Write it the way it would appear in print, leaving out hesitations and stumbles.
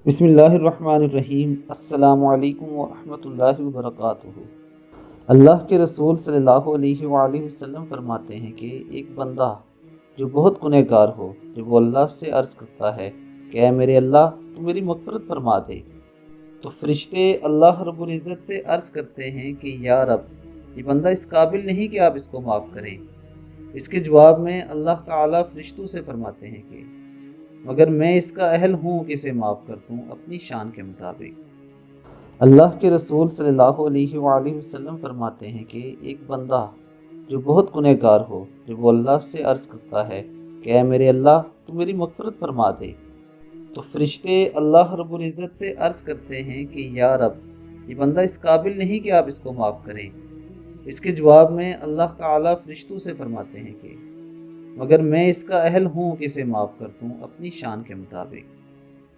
बिस्मिल्लाहिर्रहमानिर्रहीम। अस्सलामु अलैकुम वरहमतुल्लाहि वबरकातुहू। अल्लाह के रसूल सल्लल्लाहु अलैहि वसल्लम फरमाते हैं कि एक बंदा जो बहुत गुनहगार हो, जब वो अल्लाह से अर्ज़ करता है कि ऐ मेरे अल्लाह तू मेरी मग़फ़िरत फरमा दे, तो फरिश्ते अल्लाह रब्बुल इज़्ज़त से अर्ज़ करते हैं कि या रब, ये बंदा इस काबिल नहीं कि आप इसको माफ़ करें। इसके जवाब में अल्लाह ताला फरिश्तों से फरमाते हैं कि मगर मैं इसका अहल हूँ कि इसे माफ़ कर दूँ अपनी शान के मुताबिक। अल्लाह के रसूल सल्लल्लाहु अलैहि वसल्लम फरमाते हैं कि एक बंदा जो बहुत गुनहगार हो, जब वो अल्लाह से अर्ज़ करता है कि ऐ मेरे अल्लाह तू मेरी मग़फ़िरत फरमा दे, तो फरिश्ते अल्लाह रब्बुल इज़्ज़त से अर्ज़ करते हैं कि या रब, ये बंदा इस काबिल नहीं कि आप इसको माफ़ करें। इसके जवाब में अल्लाह ताला फरिश्तों से फरमाते हैं कि मगर मैं इसका अहल हूँ कि इसे माफ़ कर दूँ अपनी शान के मुताबिक।